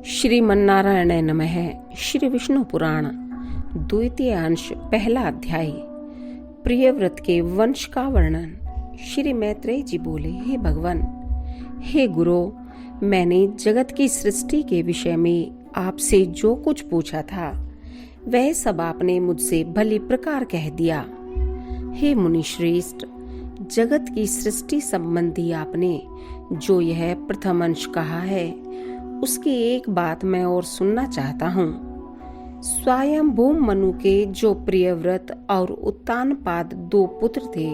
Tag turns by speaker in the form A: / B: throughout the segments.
A: श्रीमन्नारायणाय नमः। श्री विष्णु पुराण द्वितीय अंश पहला अध्याय प्रियव्रत के वंश का वर्णन। श्री मैत्रेय जी बोले, हे भगवान, हे गुरु, मैंने जगत की सृष्टि के विषय में आपसे जो कुछ पूछा था वह सब आपने मुझसे भली प्रकार कह दिया। हे मुनि श्रेष्ठ, जगत की सृष्टि संबंधी आपने जो यह प्रथम अंश कहा है उसकी एक बात मैं और सुनना चाहता हूँ। स्वयंभू मनु के जो प्रियव्रत और उत्तानपाद दो पुत्र थे,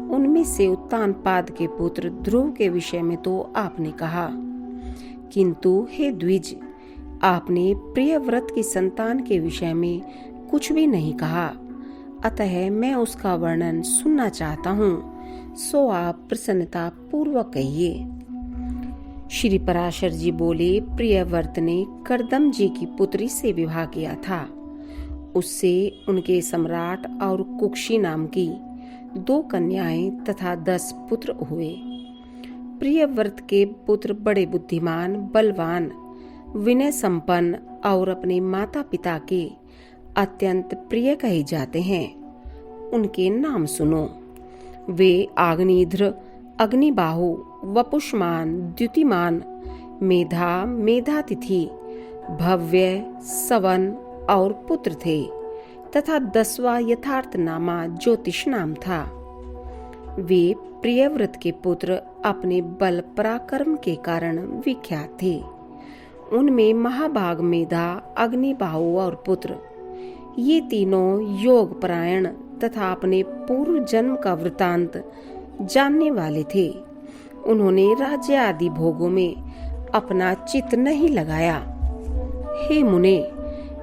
A: उनमें से उत्तानपाद के पुत्र ध्रुव के विषय में तो आपने कहा, किंतु हे द्विज, आपने प्रियव्रत की संतान के विषय में कुछ भी नहीं कहा। अतः मैं उसका वर्णन सुनना चाहता हूँ, सो आप प्रसन्नता पूर्वक कहिए। श्री पराशर जी बोले, प्रियव्रत ने करदम जी की पुत्री से विवाह किया था। उससे उनके सम्राट और कुक्षी नाम की 2 कन्याएं तथा 10 पुत्र हुए। प्रियव्रत के पुत्र बड़े बुद्धिमान, बलवान, विनय संपन्न और अपने माता पिता के अत्यंत प्रिय कहे जाते हैं। उनके नाम सुनो। वे आग्निध्र, अग्निबाहु, वपुष्मान, द्युतिमान, मेधा, मेधातिथि, भव्य, सवन और पुत्र थे तथा 10वां यथार्थ नामा ज्योतिष नाम था। वे प्रियव्रत के पुत्र अपने बल पराक्रम के कारण विख्यात थे। उनमें महाभाग, मेधा, अग्निबाहु और पुत्र, ये तीनों योग परायण तथा अपने पूर्व जन्म का वृतांत जानने वाले थे। उन्होंने राज्य आदि भोगों में अपना चित्त नहीं लगाया। हे मुने,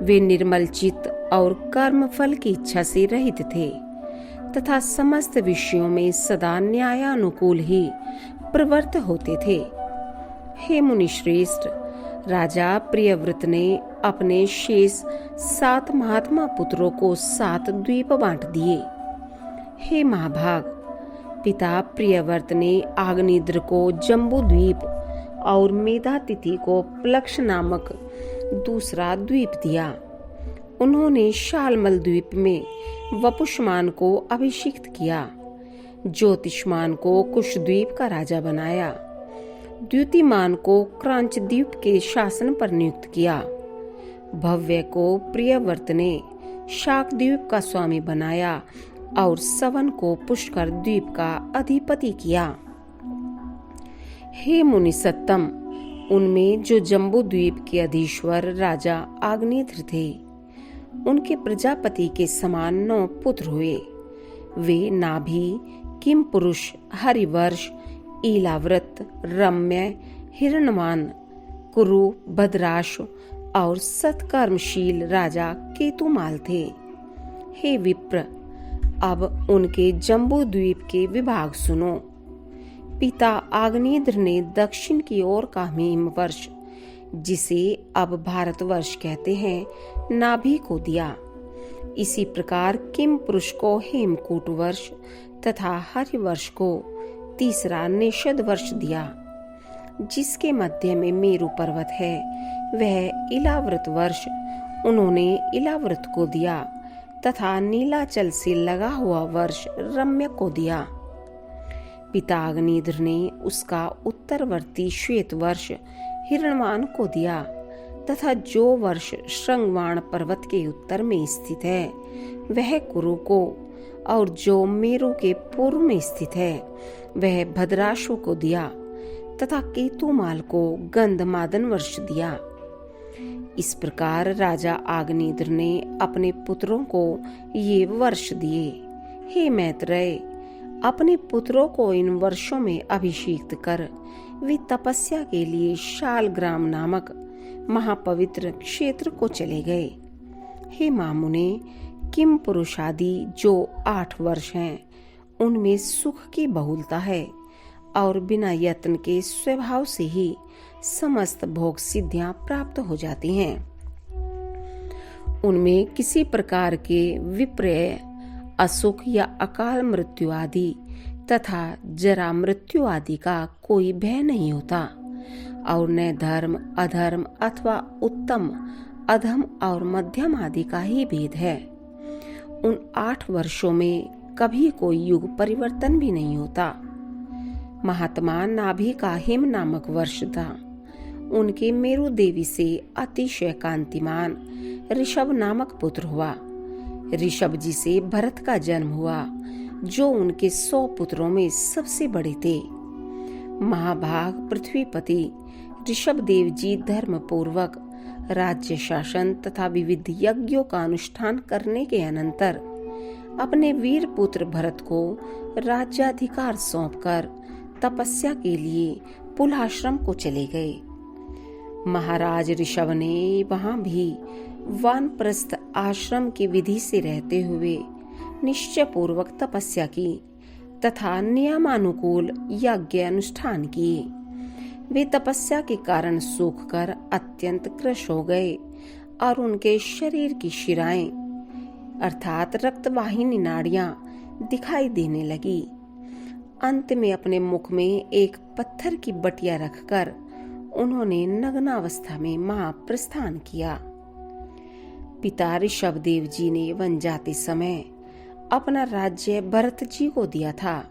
A: वे निर्मल चित्त और कर्म फल की इच्छा से रहित थे तथा समस्त विषयों में सदा न्यायानुकूल ही प्रवृत्त होते थे। हे मुनि श्रेष्ठ, राजा प्रियव्रत ने अपने शेष 7 महात्मा पुत्रों को 7 द्वीप बांट दिए। हे महाभाग, पिता प्रियव्रत ने आग्निद्र को जम्बू द्वीप और मेधातिथि को प्लक्ष नामक दूसरा द्वीप दिया। उन्होंने शालमल द्वीप में वपुष्मान को अभिषिक्त किया, ज्योतिष्मान को कुशद्वीप का राजा बनाया, द्युतिमान को क्रांच द्वीप के शासन पर नियुक्त किया, भव्य को प्रियव्रत ने शाकद्वीप का स्वामी बनाया और सवन को पुष्कर द्वीप का अधिपति किया। हे मुनि सत्तम, उनमें जो जम्बू द्वीप के अधीश्वर राजा आग्नेत्र थे, उनके प्रजापति के समान 9 पुत्र हुए। वे नाभि, किम पुरुष, हरिवर्ष, ईलाव्रत, रम्य, हिरणवान, कुरु, भद्राश और सत्कर्मशील राजा केतुमाल थे। हे विप्र, अब उनके जम्बू द्वीप के विभाग सुनो। पिता आग्नेत्र ने दक्षिण की ओर का हिमवर्ष, जिसे अब भारतवर्ष कहते हैं, नाभि को दिया। इसी प्रकार किम पुरुष को हेमकूट वर्ष तथा हरिवर्ष को तीसरा निषद वर्ष दिया। जिसके मध्य में मेरु पर्वत है वह इलाव्रत वर्ष उन्होंने इलाव्रत को दिया तथा नीलाचल से लगा हुआ वर्ष रम्य को दिया। पिता अग्निध्र ने उसका उत्तरवर्ती श्वेत वर्ष हिरणवान को दिया तथा जो वर्ष श्रृंगवाण पर्वत के उत्तर में स्थित है वह कुरु को, और जो मेरु के पूर्व में स्थित है वह भद्राशु को दिया तथा केतुमाल को गंधमादन वर्ष दिया। इस प्रकार राजा आग्नेत्र ने अपने पुत्रों को ये वर्ष दिए। हे मैत्रेय, अपने पुत्रों को इन वर्षों में अभिषिक्त कर वे तपस्या के लिए शालग्राम नामक महापवित्र क्षेत्र को चले गए। हे मामुने, किम पुरुषादि जो 8 वर्ष हैं, उनमें सुख की बहुलता है और बिना यत्न के स्वभाव से ही समस्त भोग सिद्धियां प्राप्त हो जाती हैं। उनमें किसी प्रकार के विपर्य, असुख या अकाल मृत्यु आदि तथा जरा मृत्यु आदि का कोई भय नहीं होता। और न धर्म अधर्म अथवा उत्तम अधम और मध्यम आदि का ही भेद है। उन 8 वर्षों में कभी कोई युग परिवर्तन भी नहीं होता। महात्मा नाभि का हिम नामक वर्ष था। उनके मेरु देवी से अतिशय कांतिमान ऋषभ नामक पुत्र हुआ। ऋषभ जी से भरत का जन्म हुआ, जो उनके 100 पुत्रों में सबसे बड़े थे। महाभाग पृथ्वीपति ऋषभ देव जी धर्म पूर्वक राज्य शासन तथा विविध यज्ञों का अनुष्ठान करने के अनंतर अपने वीर पुत्र भरत को राज्याधिकार सौंपकर तपस्या के लिए पुलाश्रम को चले गए। महाराज ऋषभ ने वहां भी वानप्रस्थ आश्रम की विधि से रहते हुए निश्चय पूर्वक तपस्या की तथा नियमानुकूल यज्ञ अनुष्ठान किए। वे तपस्या के कारण सूख कर अत्यंत कृश हो गए और उनके शरीर की शिराएं अर्थात रक्तवाहिनी नाड़ियां दिखाई देने लगी। अंत में अपने मुख में एक पत्थर की बटिया रखकर उन्होंने नग्नावस्था में महाप्रस्थान किया। पिता ऋषभ देव जी ने वन जाते समय अपना राज्य भरत जी को दिया था,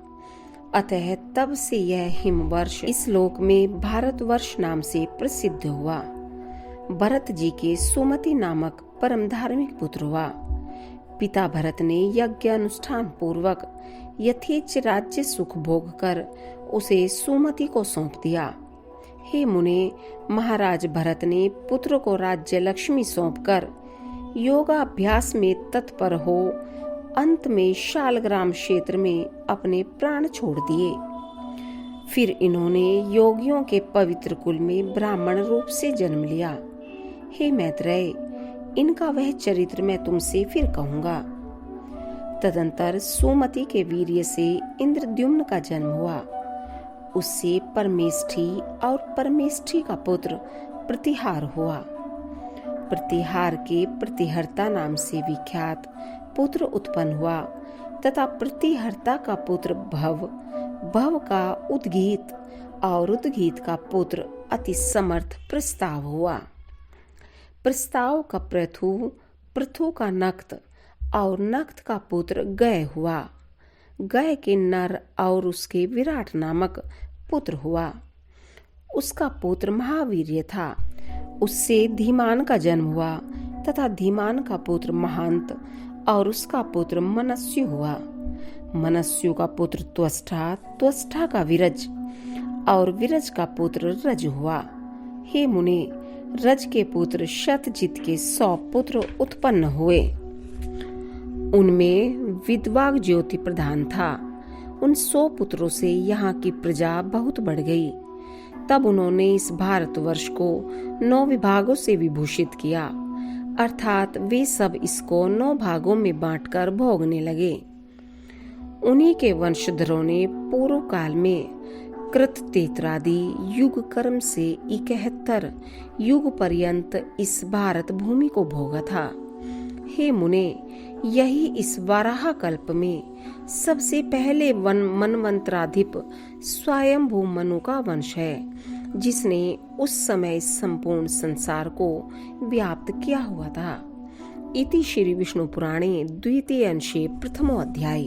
A: अतः तब से यह हिमवर्ष इस लोक में भारतवर्ष नाम से प्रसिद्ध हुआ। भरत जी के सुमति नामक परम धार्मिक पुत्र हुआ। पिता भरत ने यज्ञ अनुष्ठान पूर्वक यथेच्छ राज्य सुख भोग कर उसे सुमति को सौंप दिया। हे मुने, महाराज भरत ने पुत्र को राज्य लक्ष्मी सौंपकर योगाभ्यास में तत्पर हो अंत में शालग्राम क्षेत्र में अपने प्राण छोड़ दिए। फिर इन्होंने योगियों के पवित्र कुल में ब्राह्मण रूप से जन्म लिया। हे मैत्रेय, इनका वह चरित्र मैं तुमसे फिर कहूंगा। तदंतर सुमति के वीर्य से इंद्रद्युम्न का जन्म हुआ। उससे परमेष्ठी और परमेष्ठी का पुत्र प्रतिहार हुआ। प्रतिहार के प्रतिहर्ता नाम से विख्यात पुत्र उत्पन्न हुआ तथा प्रतिहर्ता का पुत्र भव, भव का उद्गीत और उद्गीत का पुत्र अति समर्थ प्रस्ताव हुआ। प्रस्ताव का पृथु, पृथु का नक्त और नक्त का पुत्र गय हुआ। गय के नर और उसके विराट नामक पुत्र हुआ। उसका पुत्र महावीर्य था। उससे धीमान का जन्म हुआ तथा धीमान का पुत्र महांत और उसका पुत्र मनस्यु हुआ। मनस्यु का पुत्र त्वष्टा, त्वष्टा का विरज और विरज का पुत्र रज हुआ। हे मुने, रज के पुत्र शतजित के 100 पुत्र उत्पन्न हुए। उनमें विद्वाग ज्योति प्रधान था। उन 100 पुत्रों से यहाँ की प्रजा बहुत बढ़ गई। तब उन्होंने इस भारतवर्ष को 9 विभागों से विभूषित किया, अर्थात वे सब इसको 9 भागों में बांटकर भोगने लगे। उन्हीं के वंशधरों ने पूर्व काल में कृततेत्रादि युग कर्म से 71 युग पर्यंत इस भारत भूमि को भोगा था। हे मुने, यही इस वाराह कल्प में सबसे पहले मनवंतराधिप स्वयंभू मनु का वंश है, जिसने उस समय संपूर्ण संसार को व्याप्त किया हुआ था। इति श्री विष्णु पुराणे द्वितीय अंशे प्रथमो अध्याय।